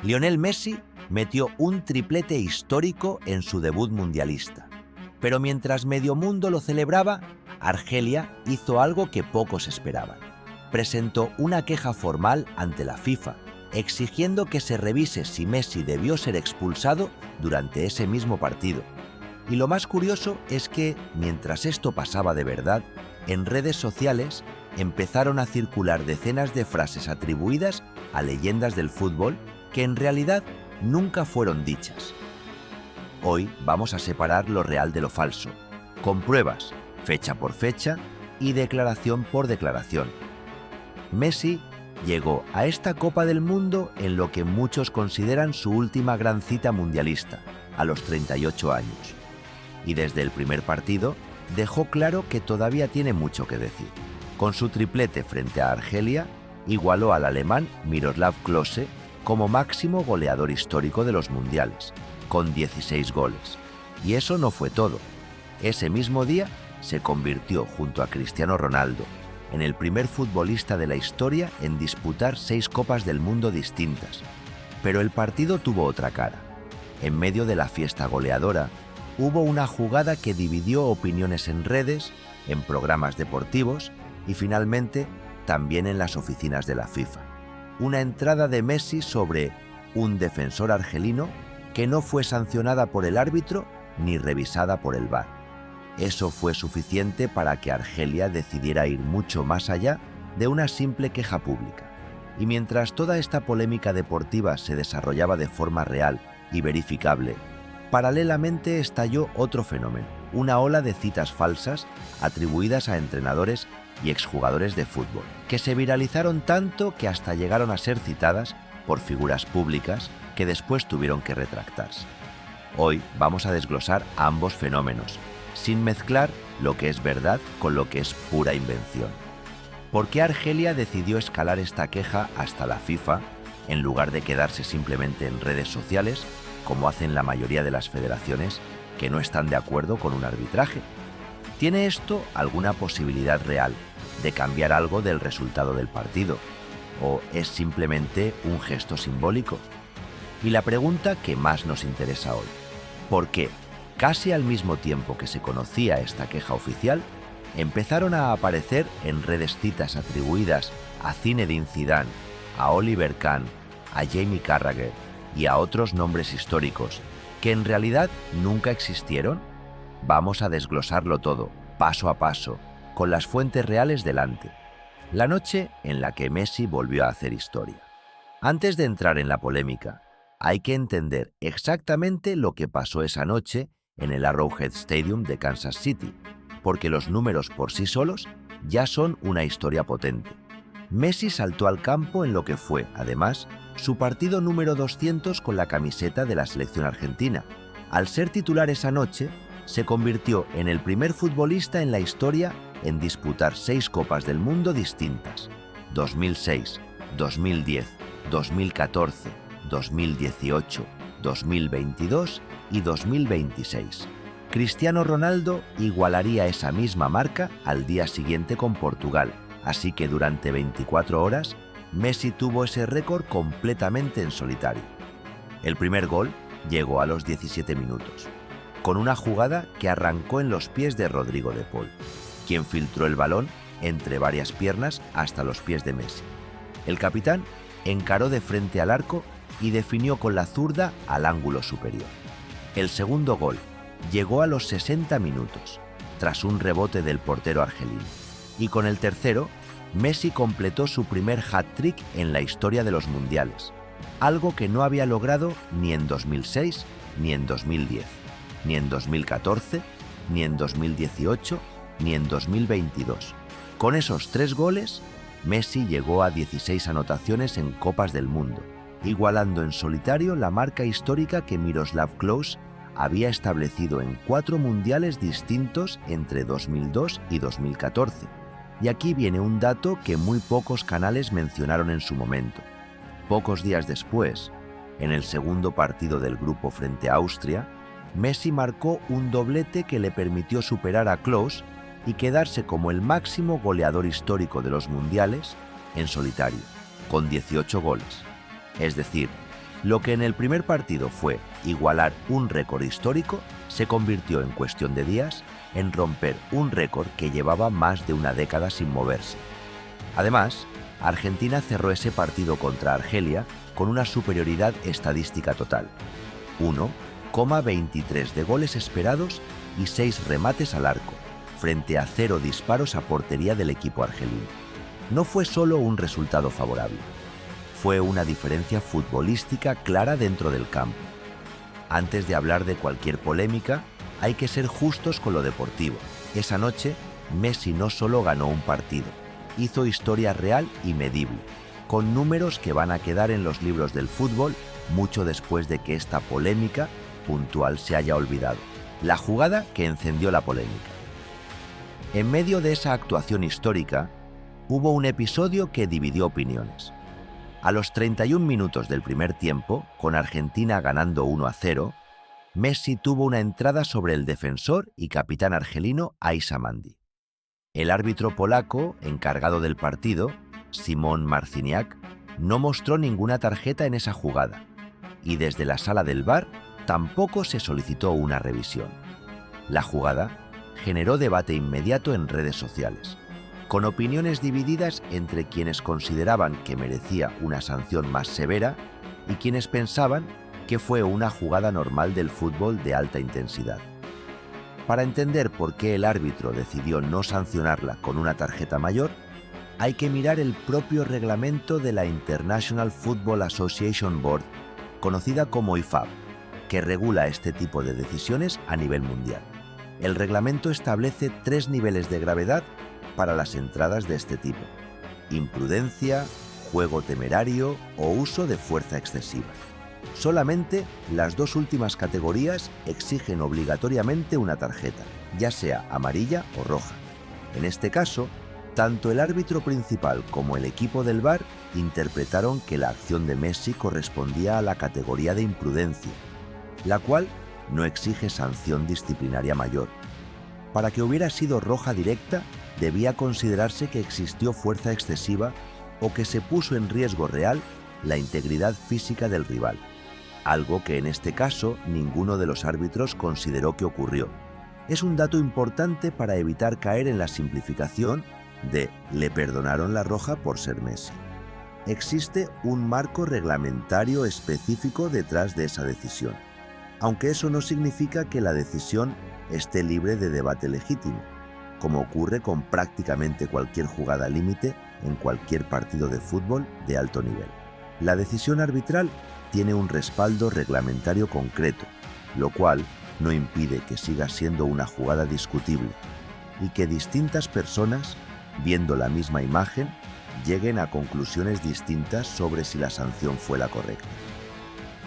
Lionel Messi metió un triplete histórico en su debut mundialista. Pero mientras medio mundo lo celebraba, Argelia hizo algo que pocos esperaban. Presentó una queja formal ante la FIFA, exigiendo que se revise si Messi debió ser expulsado durante ese mismo partido. Y lo más curioso es que, mientras esto pasaba de verdad, en redes sociales empezaron a circular decenas de frases atribuidas a leyendas del fútbol que en realidad nunca fueron dichas. Hoy vamos a separar lo real de lo falso, con pruebas, fecha por fecha y declaración por declaración. Messi llegó a esta Copa del Mundo en lo que muchos consideran su última gran cita mundialista, a los 38 años. Y desde el primer partido dejó claro que todavía tiene mucho que decir. Con su triplete frente a Argelia, igualó al alemán Miroslav Klose como máximo goleador histórico de los mundiales, con 16 goles. Y eso no fue todo. Ese mismo día se convirtió, junto a Cristiano Ronaldo, en el primer futbolista de la historia en disputar 6 Copas del Mundo distintas. Pero el partido tuvo otra cara. En medio de la fiesta goleadora, hubo una jugada que dividió opiniones en redes, en programas deportivos y finalmente también en las oficinas de la FIFA. Una entrada de Messi sobre un defensor argelino que no fue sancionada por el árbitro ni revisada por el VAR. Eso fue suficiente para que Argelia decidiera ir mucho más allá de una simple queja pública. Y mientras toda esta polémica deportiva se desarrollaba de forma real y verificable, paralelamente estalló otro fenómeno, una ola de citas falsas atribuidas a entrenadores y exjugadores de fútbol, que se viralizaron tanto que hasta llegaron a ser citadas por figuras públicas que después tuvieron que retractarse. Hoy vamos a desglosar ambos fenómenos, sin mezclar lo que es verdad con lo que es pura invención. ¿Por qué Argelia decidió escalar esta queja hasta la FIFA en lugar de quedarse simplemente en redes sociales, como hacen la mayoría de las federaciones que no están de acuerdo con un arbitraje? ¿Tiene esto alguna posibilidad real de cambiar algo del resultado del partido? ¿O es simplemente un gesto simbólico? Y la pregunta que más nos interesa hoy: ¿por qué, casi al mismo tiempo que se conocía esta queja oficial, empezaron a aparecer en redes citas atribuidas a Zinedine Zidane, a Oliver Kahn, a Jamie Carragher y a otros nombres históricos que en realidad nunca existieron? Vamos a desglosarlo todo, paso a paso, con las fuentes reales delante. La noche en la que Messi volvió a hacer historia. Antes de entrar en la polémica, hay que entender exactamente lo que pasó esa noche en el Arrowhead Stadium de Kansas City, porque los números por sí solos ya son una historia potente. Messi saltó al campo en lo que fue, además, su partido número 200 con la camiseta de la selección argentina. Al ser titular esa noche, se convirtió en el primer futbolista en la historia en disputar 6 Copas del Mundo distintas: 2006, 2010, 2014, 2018, 2022 y 2026. Cristiano Ronaldo igualaría esa misma marca al día siguiente con Portugal, así que durante 24 horas Messi tuvo ese récord completamente en solitario. El primer gol llegó a los 17 minutos, con una jugada que arrancó en los pies de Rodrigo de Paul, quien filtró el balón entre varias piernas hasta los pies de Messi. El capitán encaró de frente al arco y definió con la zurda al ángulo superior. El segundo gol llegó a los 60 minutos, tras un rebote del portero argelino. Y con el tercero, Messi completó su primer hat-trick en la historia de los mundiales, algo que no había logrado ni en 2006, ni en 2010, ni en 2014, ni en 2018, ni en 2022. Con esos 3 goles, Messi llegó a 16 anotaciones en Copas del Mundo, igualando en solitario la marca histórica que Miroslav Klose había establecido en 4 mundiales distintos entre 2002 y 2014. Y aquí viene un dato que muy pocos canales mencionaron en su momento. Pocos días después, en el segundo partido del grupo frente a Austria, Messi marcó un doblete que le permitió superar a Klose y quedarse como el máximo goleador histórico de los mundiales en solitario, con 18 goles. Es decir, Lo que en el primer partido fue igualar un récord histórico, se convirtió en cuestión de días en romper un récord que llevaba más de una década sin moverse. Además, Argentina cerró ese partido contra Argelia con una superioridad estadística total: 1,23 de goles esperados y 6 remates al arco, frente a 0 disparos a portería del equipo argelino. No fue solo un resultado favorable, fue una diferencia futbolística clara dentro del campo. Antes de hablar de cualquier polémica, hay que ser justos con lo deportivo. Esa noche, Messi no solo ganó un partido, hizo historia real y medible, con números que van a quedar en los libros del fútbol mucho después de que esta polémica puntual se haya olvidado. La jugada que encendió la polémica. En medio de esa actuación histórica, hubo un episodio que dividió opiniones. A los 31 minutos del primer tiempo, con Argentina ganando 1-0, Messi tuvo una entrada sobre el defensor y capitán argelino Ais Mandi. El árbitro polaco, encargado del partido, Szymon Marciniak, no mostró ninguna tarjeta en esa jugada, y desde la sala del VAR tampoco se solicitó una revisión. La jugada generó debate inmediato en redes sociales, con opiniones divididas entre quienes consideraban que merecía una sanción más severa y quienes pensaban que fue una jugada normal del fútbol de alta intensidad. Para entender por qué el árbitro decidió no sancionarla con una tarjeta mayor, hay que mirar el propio reglamento de la International Football Association Board, conocida como IFAB, que regula este tipo de decisiones a nivel mundial. El reglamento establece 3 niveles de gravedad para las entradas de este tipo: imprudencia, juego temerario o uso de fuerza excesiva. Solamente las 2 últimas categorías exigen obligatoriamente una tarjeta, ya sea amarilla o roja. En este caso, tanto el árbitro principal como el equipo del VAR interpretaron que la acción de Messi correspondía a la categoría de imprudencia, la cual no exige sanción disciplinaria mayor. Para que hubiera sido roja directa, debía considerarse que existió fuerza excesiva o que se puso en riesgo real la integridad física del rival, algo que en este caso ninguno de los árbitros consideró que ocurrió. Es un dato importante para evitar caer en la simplificación de «le perdonaron la roja por ser Messi». Existe un marco reglamentario específico detrás de esa decisión, aunque eso no significa que la decisión esté libre de debate legítimo, como ocurre con prácticamente cualquier jugada límite en cualquier partido de fútbol de alto nivel. La decisión arbitral tiene un respaldo reglamentario concreto, lo cual no impide que siga siendo una jugada discutible y que distintas personas, viendo la misma imagen, lleguen a conclusiones distintas sobre si la sanción fue la correcta.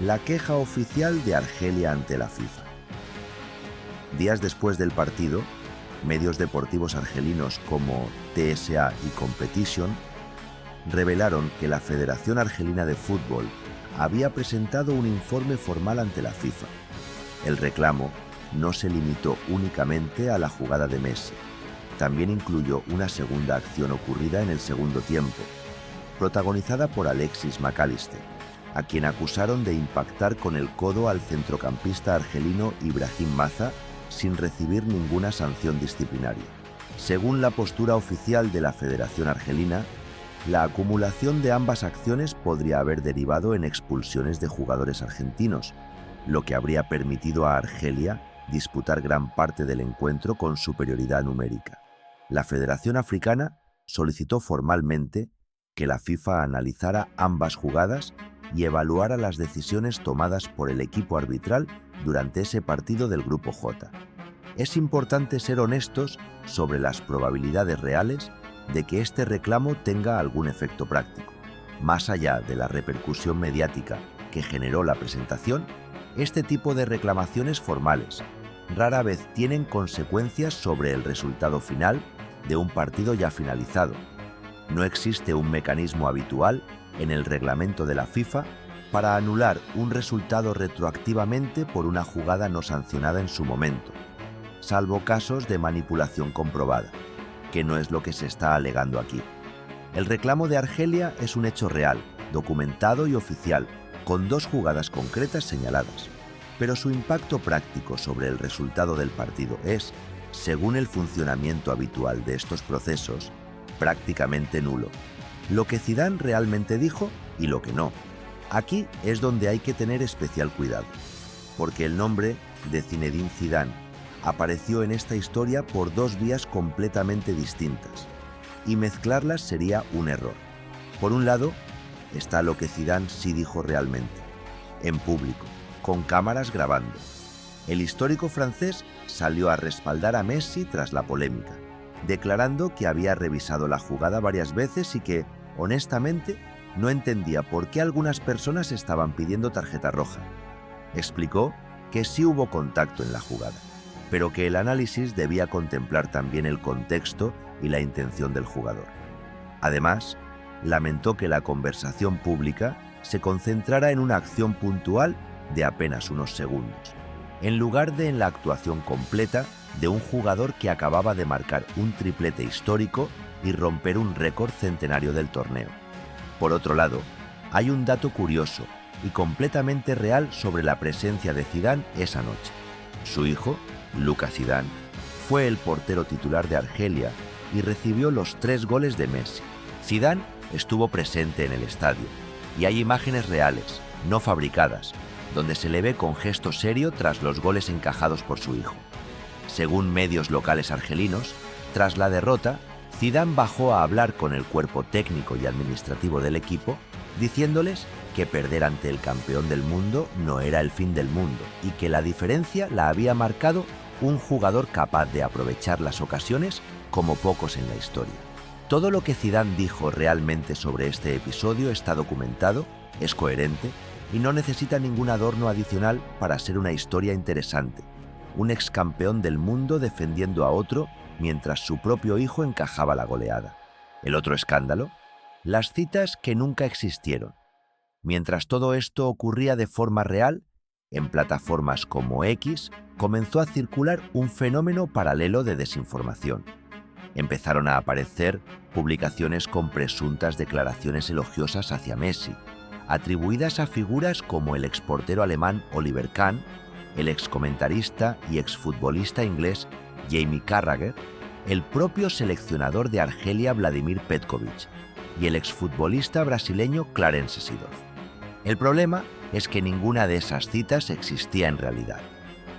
La queja oficial de Argelia ante la FIFA. Días después del partido, medios deportivos argelinos como TSA y Competition revelaron que la Federación Argelina de Fútbol había presentado un informe formal ante la FIFA. El reclamo no se limitó únicamente a la jugada de Messi, también incluyó una segunda acción ocurrida en el segundo tiempo, protagonizada por Alexis McAllister, a quien acusaron de impactar con el codo al centrocampista argelino Ibrahim Maza sin recibir ninguna sanción disciplinaria. Según la postura oficial de la Federación Argelina, la acumulación de ambas acciones podría haber derivado en expulsiones de jugadores argentinos, lo que habría permitido a Argelia disputar gran parte del encuentro con superioridad numérica. La Federación Africana solicitó formalmente que la FIFA analizara ambas jugadas y evaluara las decisiones tomadas por el equipo arbitral durante ese partido del Grupo J. Es importante ser honestos sobre las probabilidades reales de que este reclamo tenga algún efecto práctico. Más allá de la repercusión mediática que generó la presentación, este tipo de reclamaciones formales rara vez tienen consecuencias sobre el resultado final de un partido ya finalizado. No existe un mecanismo habitual en el reglamento de la FIFA para anular un resultado retroactivamente por una jugada no sancionada en su momento, salvo casos de manipulación comprobada, que no es lo que se está alegando aquí. El reclamo de Argelia es un hecho real, documentado y oficial, con 2 jugadas concretas señaladas, pero su impacto práctico sobre el resultado del partido es, según el funcionamiento habitual de estos procesos, prácticamente nulo. Lo que Zidane realmente dijo y lo que no. Aquí es donde hay que tener especial cuidado, porque el nombre de Zinedine Zidane apareció en esta historia por 2 vías completamente distintas, y mezclarlas sería un error. Por un lado, está lo que Zidane sí dijo realmente, en público, con cámaras grabando. El histórico francés salió a respaldar a Messi tras la polémica, declarando que había revisado la jugada varias veces y que, honestamente, no entendía por qué algunas personas estaban pidiendo tarjeta roja. Explicó que sí hubo contacto en la jugada, pero que el análisis debía contemplar también el contexto y la intención del jugador. Además, lamentó que la conversación pública se concentrara en una acción puntual de apenas unos segundos, en lugar de en la actuación completa de un jugador que acababa de marcar un triplete histórico y romper un récord centenario del torneo. Por otro lado, hay un dato curioso y completamente real sobre la presencia de Zidane esa noche. Su hijo, Lucas Zidane, fue el portero titular de Argelia y recibió los 3 goles de Messi. Zidane estuvo presente en el estadio y hay imágenes reales, no fabricadas, donde se le ve con gesto serio tras los goles encajados por su hijo. Según medios locales argelinos, tras la derrota, Zidane bajó a hablar con el cuerpo técnico y administrativo del equipo, diciéndoles que perder ante el campeón del mundo no era el fin del mundo y que la diferencia la había marcado un jugador capaz de aprovechar las ocasiones como pocos en la historia. Todo lo que Zidane dijo realmente sobre este episodio está documentado, es coherente y no necesita ningún adorno adicional para ser una historia interesante. Un ex campeón del mundo defendiendo a otro mientras su propio hijo encajaba la goleada. El otro escándalo, las citas que nunca existieron. Mientras todo esto ocurría de forma real, en plataformas como X comenzó a circular un fenómeno paralelo de desinformación. Empezaron a aparecer publicaciones con presuntas declaraciones elogiosas hacia Messi, atribuidas a figuras como el exportero alemán Oliver Kahn, el excomentarista y exfutbolista inglés Jamie Carragher, el propio seleccionador de Argelia Vladimir Petkovic y el exfutbolista brasileño Clarence Seedorf. El problema es que ninguna de esas citas existía en realidad.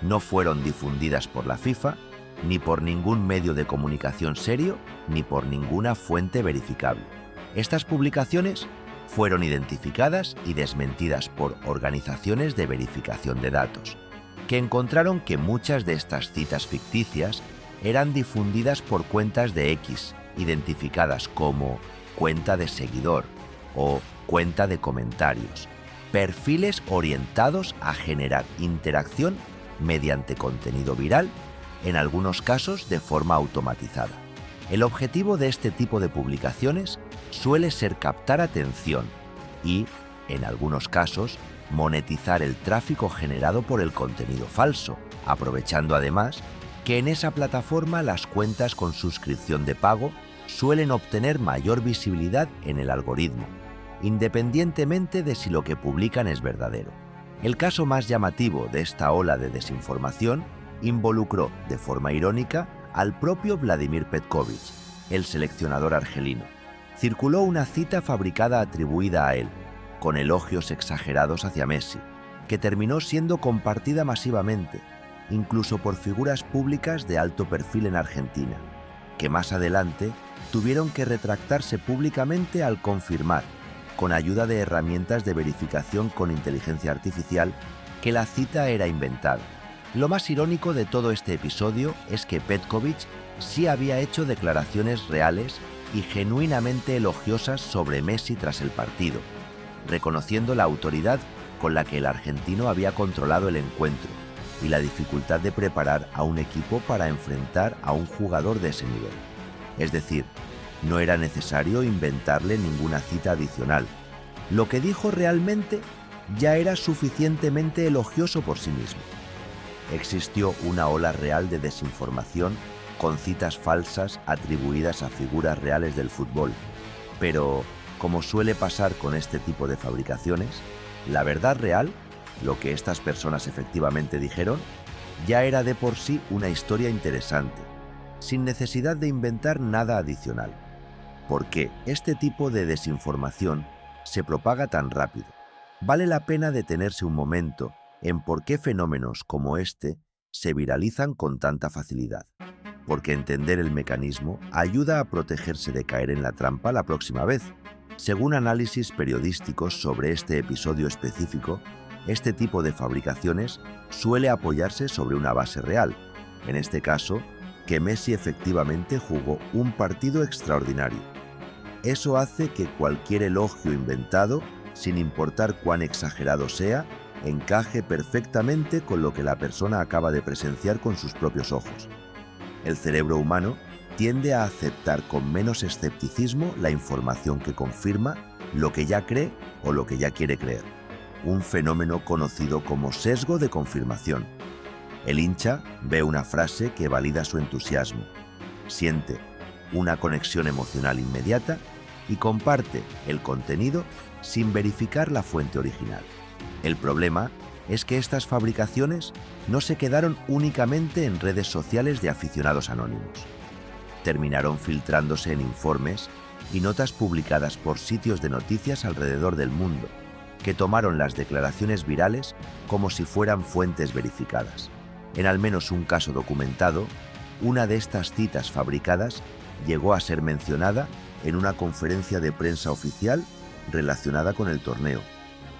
No fueron difundidas por la FIFA, ni por ningún medio de comunicación serio, ni por ninguna fuente verificable. Estas publicaciones fueron identificadas y desmentidas por organizaciones de verificación de datos, que encontraron que muchas de estas citas ficticias eran difundidas por cuentas de X, identificadas como cuenta de seguidor o cuenta de comentarios, perfiles orientados a generar interacción mediante contenido viral, en algunos casos de forma automatizada. El objetivo de este tipo de publicaciones suele ser captar atención y, en algunos casos, monetizar el tráfico generado por el contenido falso, aprovechando además que en esa plataforma las cuentas con suscripción de pago suelen obtener mayor visibilidad en el algoritmo, independientemente de si lo que publican es verdadero. El caso más llamativo de esta ola de desinformación involucró, de forma irónica, al propio Vladimir Petkovic, el seleccionador argelino. Circuló una cita fabricada atribuida a él, con elogios exagerados hacia Messi, que terminó siendo compartida masivamente, incluso por figuras públicas de alto perfil en Argentina, que más adelante tuvieron que retractarse públicamente al confirmar, con ayuda de herramientas de verificación con inteligencia artificial, que la cita era inventada. Lo más irónico de todo este episodio es que Petkovic sí había hecho declaraciones reales y genuinamente elogiosas sobre Messi tras el partido, reconociendo la autoridad con la que el argentino había controlado el encuentro y la dificultad de preparar a un equipo para enfrentar a un jugador de ese nivel. Es decir, no era necesario inventarle ninguna cita adicional. Lo que dijo realmente ya era suficientemente elogioso por sí mismo. Existió una ola real de desinformación con citas falsas atribuidas a figuras reales del fútbol, pero, como suele pasar con este tipo de fabricaciones, La verdad real, lo que estas personas efectivamente dijeron, ya era de por sí una historia interesante, sin necesidad de inventar nada adicional. ¿Por qué este tipo de desinformación se propaga tan rápido? Vale la pena detenerse un momento en por qué fenómenos como este se viralizan con tanta facilidad, porque entender el mecanismo ayuda a protegerse de caer en la trampa la próxima vez. Según análisis periodísticos sobre este episodio específico, este tipo de fabricaciones suele apoyarse sobre una base real, en este caso, que Messi efectivamente jugó un partido extraordinario. Eso hace que cualquier elogio inventado, sin importar cuán exagerado sea, encaje perfectamente con lo que la persona acaba de presenciar con sus propios ojos. El cerebro humano tiende a aceptar con menos escepticismo la información que confirma lo que ya cree o lo que ya quiere creer, un fenómeno conocido como sesgo de confirmación. El hincha ve una frase que valida su entusiasmo, siente una conexión emocional inmediata y comparte el contenido sin verificar la fuente original. El problema es que estas fabricaciones no se quedaron únicamente en redes sociales de aficionados anónimos. Terminaron filtrándose en informes y notas publicadas por sitios de noticias alrededor del mundo, que tomaron las declaraciones virales como si fueran fuentes verificadas. En al menos un caso documentado, una de estas citas fabricadas llegó a ser mencionada en una conferencia de prensa oficial relacionada con el torneo,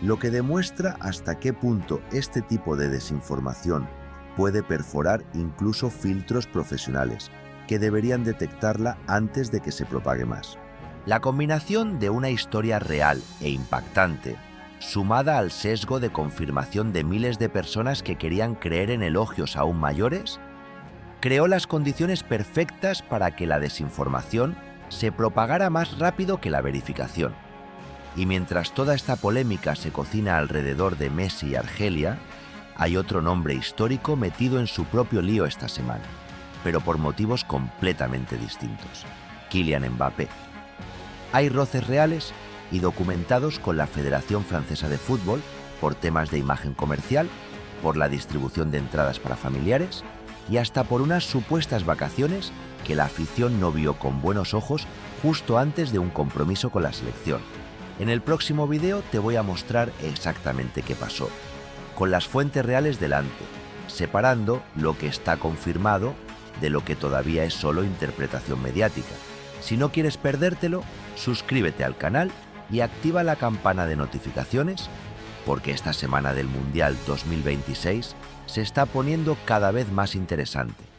lo que demuestra hasta qué punto este tipo de desinformación puede perforar incluso filtros profesionales, que deberían detectarla antes de que se propague más. La combinación de una historia real e impactante, sumada al sesgo de confirmación de miles de personas que querían creer en elogios aún mayores, creó las condiciones perfectas para que la desinformación se propagara más rápido que la verificación. Y mientras toda esta polémica se cocina alrededor de Messi y Argelia, hay otro nombre histórico metido en su propio lío esta semana, pero por motivos completamente distintos: Kylian Mbappé. Hay roces reales y documentados con la Federación Francesa de Fútbol por temas de imagen comercial, por la distribución de entradas para familiares y hasta por unas supuestas vacaciones que la afición no vio con buenos ojos justo antes de un compromiso con la selección. En el próximo vídeo te voy a mostrar exactamente qué pasó, con las fuentes reales delante, separando lo que está confirmado de lo que todavía es solo interpretación mediática. Si no quieres perdértelo, suscríbete al canal y activa la campana de notificaciones, porque esta semana del Mundial 2026 se está poniendo cada vez más interesante.